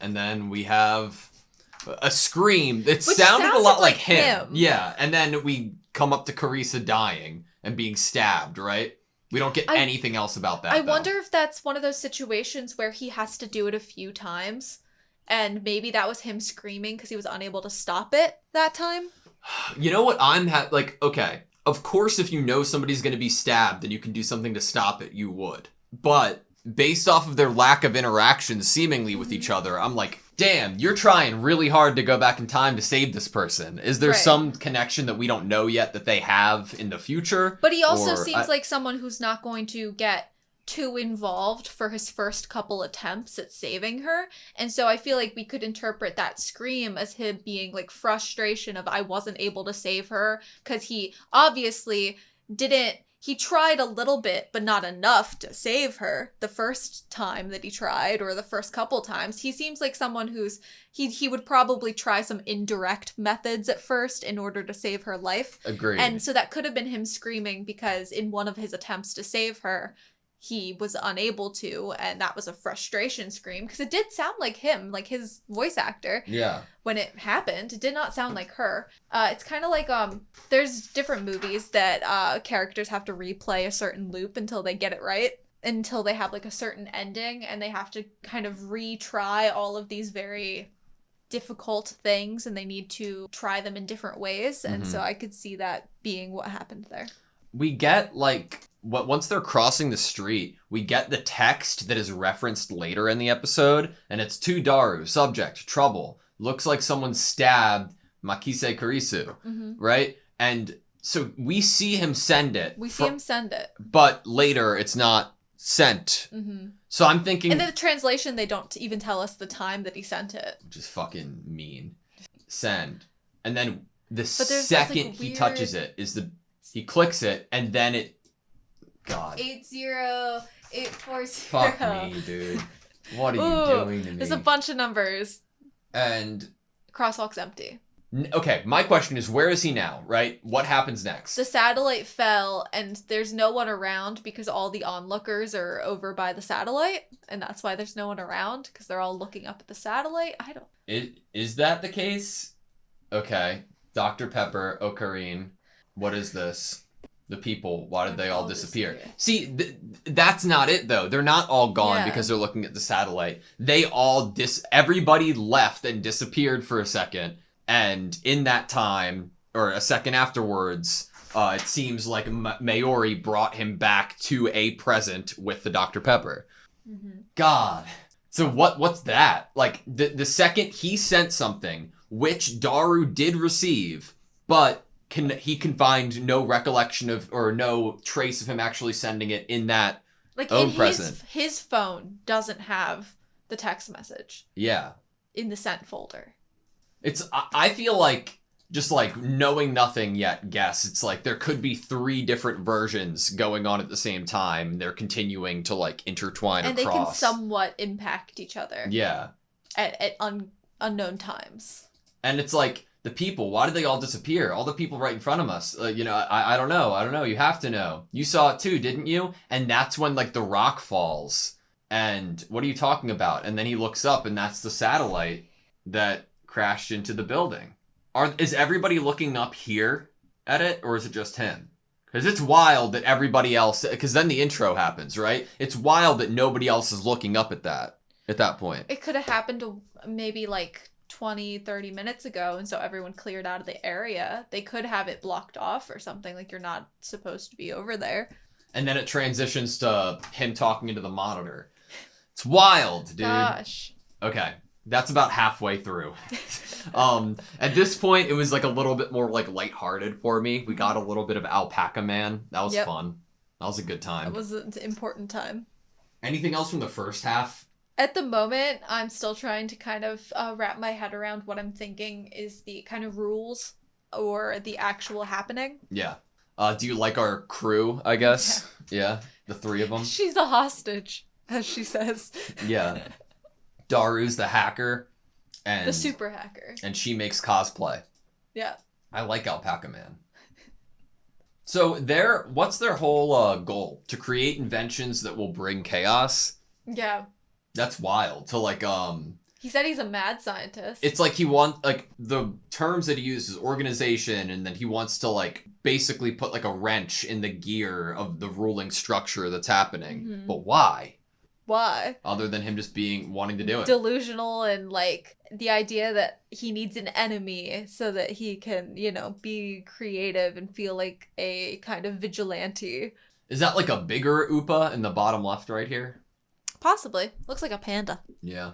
and then we have a scream that sounded a lot like him. Yeah, and then we come up to Carissa dying and being stabbed, right? We don't get anything else about that. I wonder if that's one of those situations where he has to do it a few times, and maybe that was him screaming because he was unable to stop it that time. You know what okay, of course if you know somebody's going to be stabbed and you can do something to stop it, you would. But based off of their lack of interaction seemingly with each other, I'm like, damn, you're trying really hard to go back in time to save this person. Is there some connection that we don't know yet that they have in the future? But he also seems like someone who's not going to get too involved for his first couple attempts at saving her. And so I feel like we could interpret that scream as him being like frustration of I wasn't able to save her, because he obviously didn't. He tried a little bit, but not enough to save her the first time that he tried, or the first couple times. He seems like someone who's, he would probably try some indirect methods at first in order to save her life. Agreed. And so that could have been him screaming because in one of his attempts to save her, he was unable to, and that was a frustration scream, because it did sound like him, like his voice actor. Yeah. When it happened, it did not sound like her. It's kind of like there's different movies that characters have to replay a certain loop until they get it right, until they have like a certain ending, and they have to kind of retry all of these very difficult things, and they need to try them in different ways. And so I could see that being what happened there. We get once they're crossing the street, we get the text that is referenced later in the episode, and it's to Daru, subject, trouble. Looks like someone stabbed Makise Kurisu, right? And so we see him send it. But later it's not sent. So I'm thinking... In the translation, they don't even tell us the time that he sent it. Which is fucking mean. Send. And then the second he touches it is he clicks it, and then it... God. 80840. Fuck me, dude. What are you doing to me? There's a bunch of numbers. And... Crosswalk's empty. Okay, my question is, where is he now, right? What happens next? The satellite fell, and there's no one around because all the onlookers are over by the satellite, and that's why there's no one around, because they're all looking up at the satellite. I don't... Is that the case? Okay. Dr. Pepper, Ocarine. What is this? The people, why did they all disappear? See, that's not it, though. They're not all gone because they're looking at the satellite. They all everybody left and disappeared for a second. And in that time, or a second afterwards, it seems like Mayuri brought him back to a present with the Dr. Pepper. God. So what's that? Like, the second he sent something, which Daru did receive, but... he can find no recollection of, or no trace of him actually sending it in that present. His phone doesn't have the text message. Yeah. In the sent folder. I feel like, just like knowing nothing yet, it's like there could be 3 different versions going on at the same time. They're continuing to like intertwine and across. And they can somewhat impact each other. Yeah. At unknown times. And it's like, the people, why did they all disappear? All the people right in front of us. I don't know. You have to know. You saw it too, didn't you? And that's when, like, the rock falls. And what are you talking about? And then he looks up, and that's the satellite that crashed into the building. Is everybody looking up here at it, or is it just him? Because it's wild that everybody else... Because then the intro happens, right? It's wild that nobody else is looking up at that point. It could have happened maybe, like... 20-30 minutes ago, and so everyone cleared out of the area. They could have it blocked off or something, like you're not supposed to be over there. And then it transitions to him talking into the monitor. It's wild, dude. Gosh. Okay, that's about halfway through. At this point, it was like a little bit more like lighthearted for me. We got a little bit of Alpaca Man. That was fun. That was a good time. That was an important time. Anything else from the first half? At the moment, I'm still trying to kind of wrap my head around what I'm thinking is the kind of rules or the actual happening. Yeah. Do you like our crew, I guess? Yeah. The 3 of them? She's a hostage, as she says. Yeah. Daru's the hacker. And the super hacker. And she makes cosplay. Yeah. I like Alpaca Man. So what's their whole goal? To create inventions that will bring chaos? Yeah. That's wild. To like He said he's a mad scientist. It's like like the terms that he uses, organization, and then he wants to like basically put like a wrench in the gear of the ruling structure that's happening. Mm-hmm. But why? Why? Other than him just wanting to do it. Delusional, and like the idea that he needs an enemy so that he can, be creative and feel like a kind of vigilante. Is that like a bigger Oopa in the bottom left right here? Possibly. Looks like a panda. Yeah.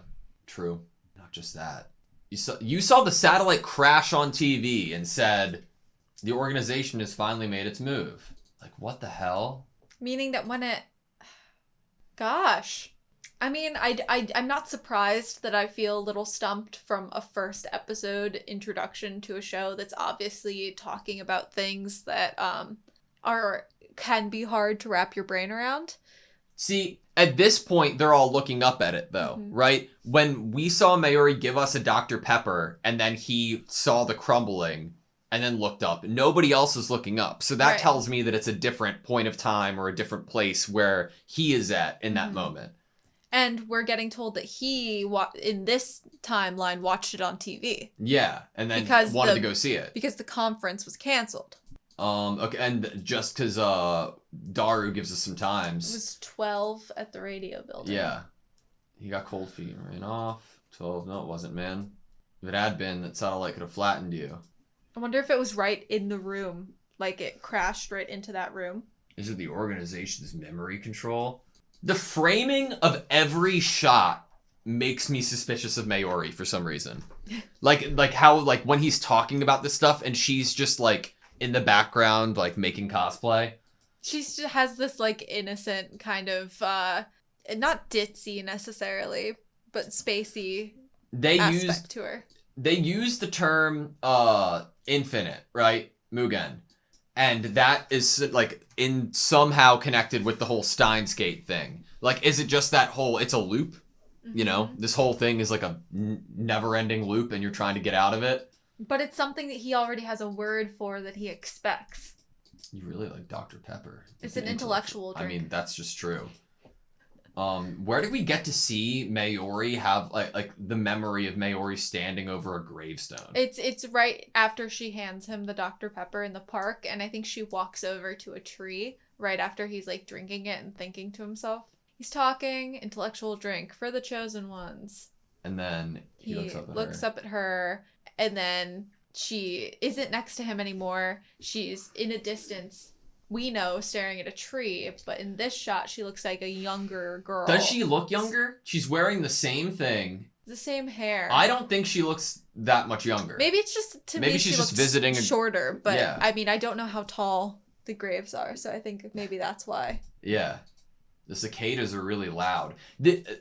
True. Not just that. You saw the satellite crash on TV and said, the organization has finally made its move. Like, what the hell? Meaning that when it... Gosh. I mean, I'm not surprised that I feel a little stumped from a first episode introduction to a show that's obviously talking about things that can be hard to wrap your brain around. See, at this point, they're all looking up at it, though, right? When we saw Mayuri give us a Dr. Pepper, and then he saw the crumbling, and then looked up, nobody else is looking up. So that tells me that it's a different point of time or a different place where he is at in that moment. And we're getting told that he, in this timeline, watched it on TV. Yeah, and then wanted to go see it. Because the conference was canceled. Okay, and just because Daru gives us some times. It was 12 at the radio building. Yeah. He got cold feet and ran off. 12, no it wasn't, man. If it had been, that satellite could have flattened you. I wonder if it was right in the room. Like it crashed right into that room. Is it the organization's memory control? The framing of every shot makes me suspicious of Mayuri for some reason. like how when he's talking about this stuff and she's just like in the background like making cosplay. She just has this like innocent kind of not ditzy necessarily, but spacey aspect to her. They use the term infinite, right? Mugen. And that is like in somehow connected with the whole Steins Gate thing. Like, is it just that whole, it's a loop? You know, this whole thing is like a never-ending loop and you're trying to get out of it. But it's something that he already has a word for that he expects. You really like Dr. Pepper. It's an intellectual drink. I mean, that's just true. Where did we get to see Mayuri have like the memory of Mayuri standing over a gravestone? It's right after she hands him the Dr. Pepper in the park, and I think she walks over to a tree right after he's like drinking it and thinking to himself. He's talking, intellectual drink for the chosen ones. And then he looks up at her, and then she isn't next to him anymore. She's in a distance. We know, staring at a tree, but in this shot, she looks like a younger girl. Does she look younger? She's wearing the same thing. The same hair. I don't think she looks that much younger. Maybe it's just, maybe she's just visiting shorter, but yeah. I mean, I don't know how tall the graves are, so I think maybe that's why. Yeah. The cicadas are really loud.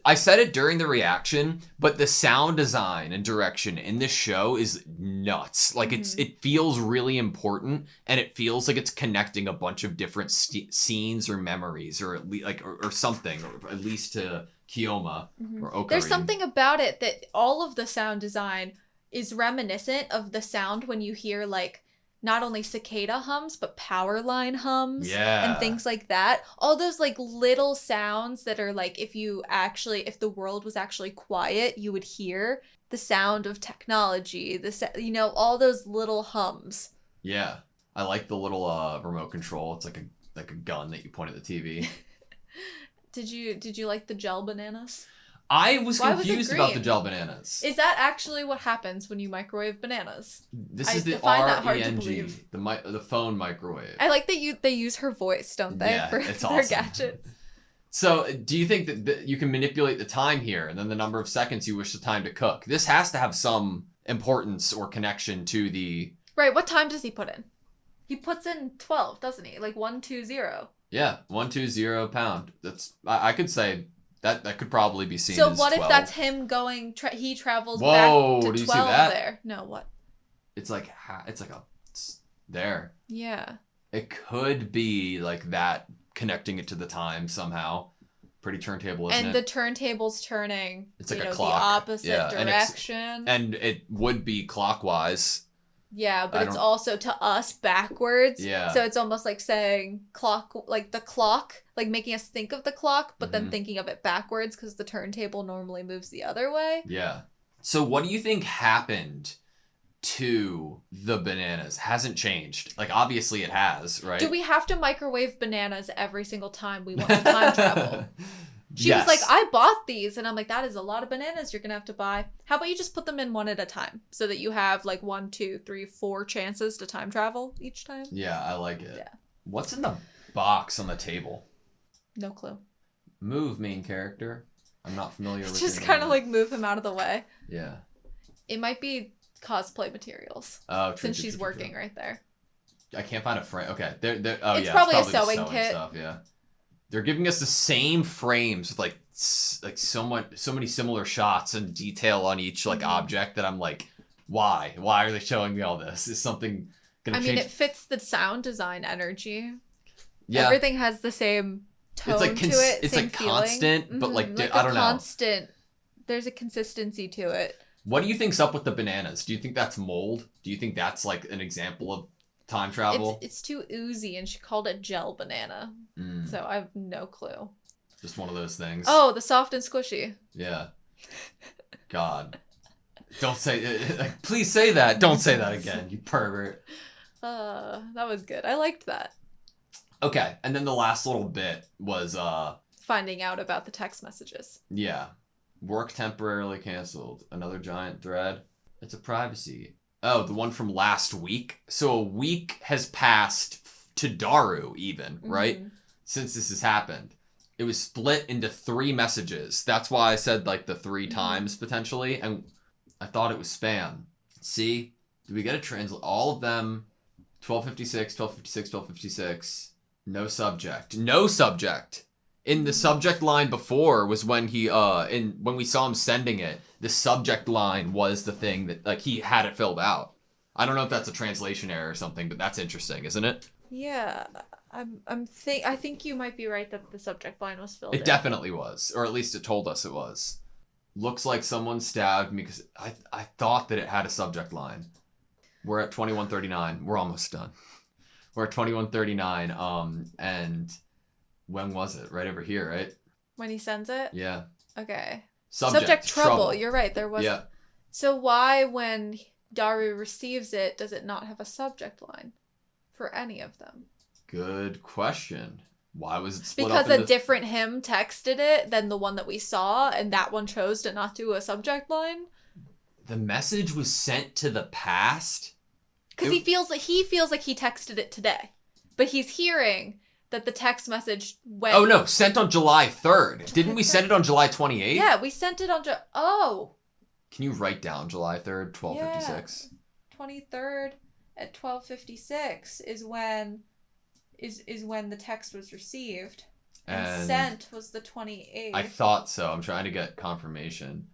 I said it during the reaction, but the sound design and direction in this show is nuts. Like it feels really important, and it feels like it's connecting a bunch of different scenes or memories, or at least or something, or at least to Kiyoma or Okarin. There's something about it that all of the sound design is reminiscent of the sound when you hear like not only cicada hums, but power line hums and things like that. All those like little sounds that are like, if the world was actually quiet, you would hear the sound of technology, all those little hums. Yeah. I like the little remote control. It's like a gun that you point at the TV. Did you like the gel bananas? I was confused about the gel bananas. Is that actually what happens when you microwave bananas? This is the RENG, the phone microwave. I like that they use her voice, don't they, for their awesome. gadgets. So, do you think that you can manipulate the time here, and then the number of seconds you wish the time to cook? This has to have some importance or connection to the... Right, what time does he put in? He puts in 12, doesn't he? Like 120. Yeah, 120 pound. That's I could say... That could probably be seen as 12. So what if that's him going, he travels back to 12 there? No, what? It's there. Yeah. It could be like that, connecting it to the time somehow. Pretty turntable, isn't it? And the turntable's turning, it's like a clock. The opposite direction. And it would be clockwise. Yeah, but it's also to us backwards. Yeah. So it's almost like saying the clock, like making us think of the clock, but then thinking of it backwards because the turntable normally moves the other way. Yeah. So what do you think happened to the bananas? Hasn't changed. Like, obviously it has, right? Do we have to microwave bananas every single time we want to time travel? She Yes. was like, I bought these. And I'm like, that is a lot of bananas you're going to have to buy. How about you just put them in one at a time so that you have like 1, 2, 3, 4 chances to time travel each time? Yeah, I like it. Yeah. What's in the box on the table? No clue. Move, main character. I'm not familiar with Just your kind of name. like move him out of the way. Yeah. It might be cosplay materials. Oh, true, Since true, she's true, true, working true. right there. I can't find a frame. Okay. Oh, It's yeah. probably a the sewing kit. Stuff, yeah. They're giving us the same frames with like so many similar shots and detail on each like object that I'm like, why? Why are they showing me all this? Is something gonna change? I mean, it fits the sound design energy. Yeah. Everything has the same tone to it. It's same like feeling. constant, but like, like I don't know. Constant. There's a consistency to it. What do you think's up with the bananas? Do you think that's mold? Do you think that's like an example of time travel? It's too oozy, and she called it gel banana. So I have no clue. Just one of those things. Oh, the soft and squishy. Yeah. God. Don't say please say that. Don't say that again, you pervert. That was good. I liked that. Okay, and then the last little bit was finding out about the text messages. Yeah. Work temporarily canceled. Another giant thread. It's a privacy. Oh, the one from last week. So a week has passed to Daru even, right? Since this has happened. It was split into 3 messages. That's why I said like the 3 times potentially. And I thought it was spam. See? Did we get a translate? All of them. 1256, 1256, 1256. No subject. No subject. In the subject line before was when he when we saw him sending it, the subject line was the thing that like he had it filled out. I don't know if that's a translation error or something, but that's interesting, isn't it? Yeah. I think you might be right that the subject line was filled It in. definitely was, or at least it told us it was. Looks like someone stabbed me because I thought that it had a subject line. We're at 21:39. We're almost done. We're at 21:39. And when was it? Right over here, right? When he sends it? Yeah. Okay. Subject trouble. You're right. There was. Yeah. So why, when Daru receives it, does it not have a subject line for any of them? Good question. Why was it split Because up a different him texted it than the one that we saw, and that one chose to not do a subject line? The message was sent to the past? Because he feels like he texted it today. But he's hearing that the text message went... Oh, no. Sent on July 3rd. Didn't we send it on July 28th? Yeah, we sent it on... Oh! Can you write down July 3rd, 12:56? Yeah. 23rd at 12:56 is when the text was received. And sent was the 28th. I thought so. I'm trying to get confirmation.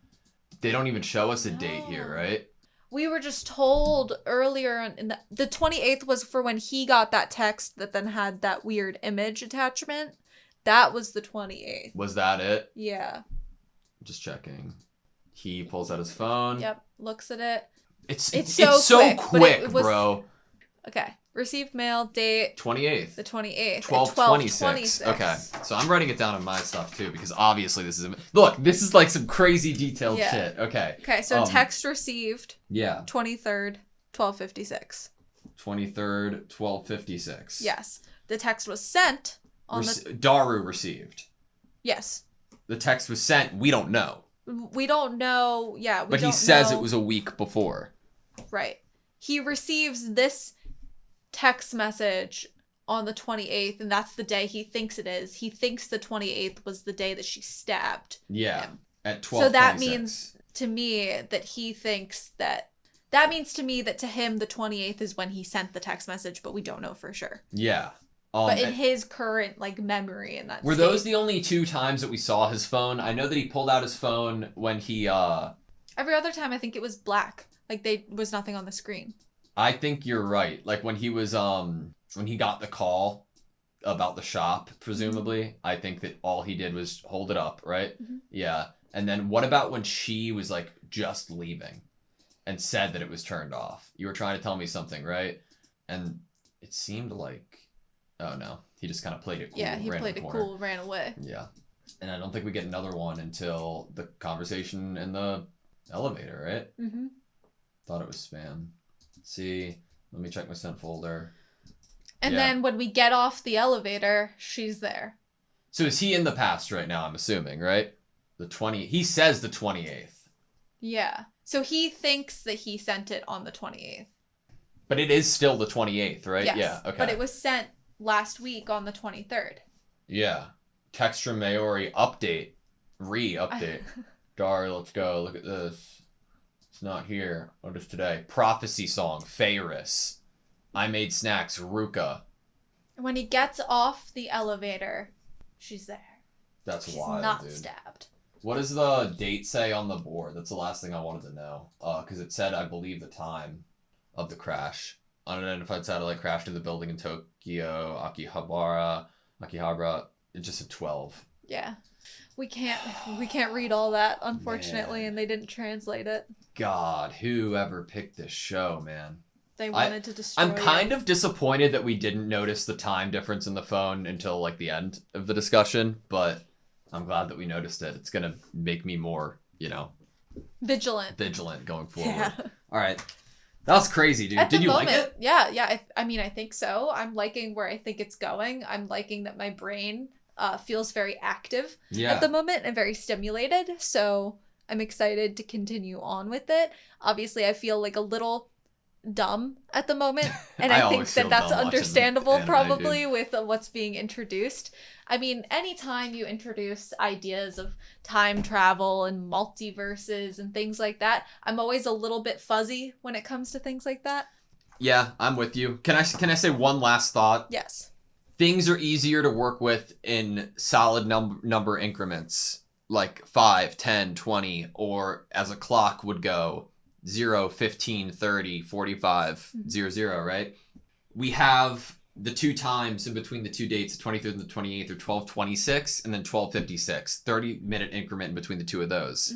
They don't even show us a date here, right? We were just told earlier in the 28th was for when he got that text that then had that weird image attachment. That was the 28th. Was that it? Yeah. Just checking. He pulls out his phone. Yep. Looks at it. It's so quick, it was, bro. Okay. Received mail date 28th. The 28th. 12:26. Okay. So I'm writing it down in my stuff too because obviously this is look, this is like some crazy detailed shit. Okay. Okay, so text received. Yeah. 23rd, 12:56. 23rd, 12:56. Yes. The text was sent on Daru received. Yes. The text was sent, we don't know. We don't know. Yeah, But he says it was a week before. Right. He receives this text message on the 28th, and that's the day he thinks it is. He thinks the 28th was the day that she stabbed him. At 12:26. So that means to me that he thinks that means to me that to him the 28th is when he sent the text message, but we don't know for sure. Yeah. But in his current memory in that were those the only 2 times that we saw his phone? I know that he pulled out his phone when he every other time I think it was black. Like there was nothing on the screen. I think you're right. Like when he was when he got the call about the shop, presumably, I think that all he did was hold it up, right? Mm-hmm. Yeah. And then what about when she was like just leaving and said that it was turned off? You were trying to tell me something, right? And it seemed like, oh no, he just kind of played it cool. Yeah, he played it cool, ran away. Yeah. And I don't think we get another one until the conversation in the Elevator, right? Mm-hmm. Thought it was spam. See, let me check my sent folder. And then when we get off the elevator, she's there. So is he in the past right now, I'm assuming, right? He says the 28th. Yeah. So he thinks that he sent it on the 28th. But it is still the 28th, right? Yes, yeah, okay. But it was sent last week on the 23rd. Yeah. Textra Maori update. Re-update. Dar, let's go. Look at this. It's not here. What is today? Prophecy song. Feyris. I made snacks. Ruka. When he gets off the elevator, she's there. That's she's wild, not dude. stabbed. What does the date say on the board? That's the last thing I wanted to know. Because it said, I believe, the time of the crash. Unidentified satellite crashed in the building in Tokyo, Akihabara. It just said 12. Yeah. We can't read all that, unfortunately, Man. and they didn't translate it. God, whoever picked this show, man. They wanted to destroy I'm kind of disappointed that we didn't notice the time difference in the phone until like the end of the discussion, but I'm glad that we noticed it. It's gonna make me more, vigilant going forward. Yeah. All right. That was crazy, dude. Did you like it? Yeah. I mean, I think so. I'm liking where I think it's going. I'm liking that my brain feels very active at the moment and very stimulated. So I'm excited to continue on with it. Obviously, I feel like a little dumb at the moment, and I think that that's understandable probably with what's being introduced. I mean, anytime you introduce ideas of time travel and multiverses and things like that, I'm always a little bit fuzzy when it comes to things like that. Yeah, I'm with you. Can I say one last thought? Yes. Things are easier to work with in solid number increments, like 5, 10, 20, or as a clock would go, 0, 15, 30, 45, 00, right? We have the two times in between the two dates, the 23rd and the 28th, are 12:26 and then 12:56, 30-minute increment in between the two of those.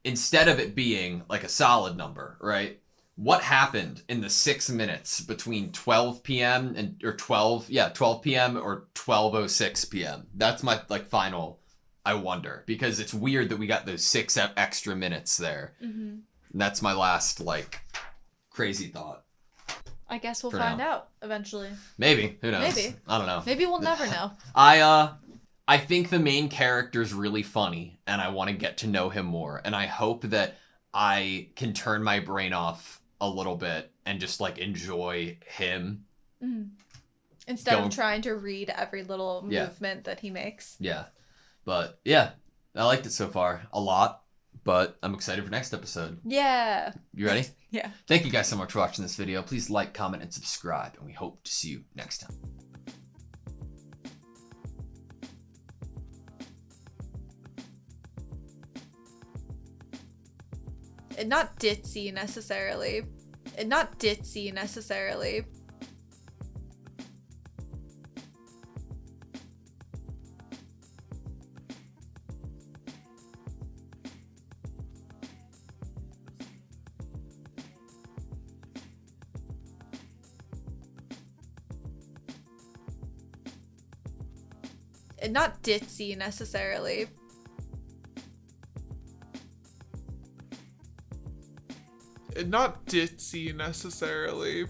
Instead of it being like a solid number, right? What happened in the 6 minutes between 12 p.m. or 12 p.m. or 12:06 p.m.? That's my final, I wonder, because it's weird that we got those 6 extra minutes there. And that's my last crazy thought. I guess we'll find out eventually. Maybe. Who knows? Maybe. I don't know. Maybe we'll never know. I think the main character's really funny, and I want to get to know him more. And I hope that I can turn my brain off a little bit and just enjoy him. Instead of trying to read every little movement that he makes. Yeah. But yeah, I liked it so far a lot. But I'm excited for next episode. Yeah. You ready? Yeah. Thank you guys so much for watching this video. Please like, comment, and subscribe. And we hope to see you next time. Not ditzy necessarily. Not ditzy necessarily. Not ditzy necessarily. Not ditzy necessarily.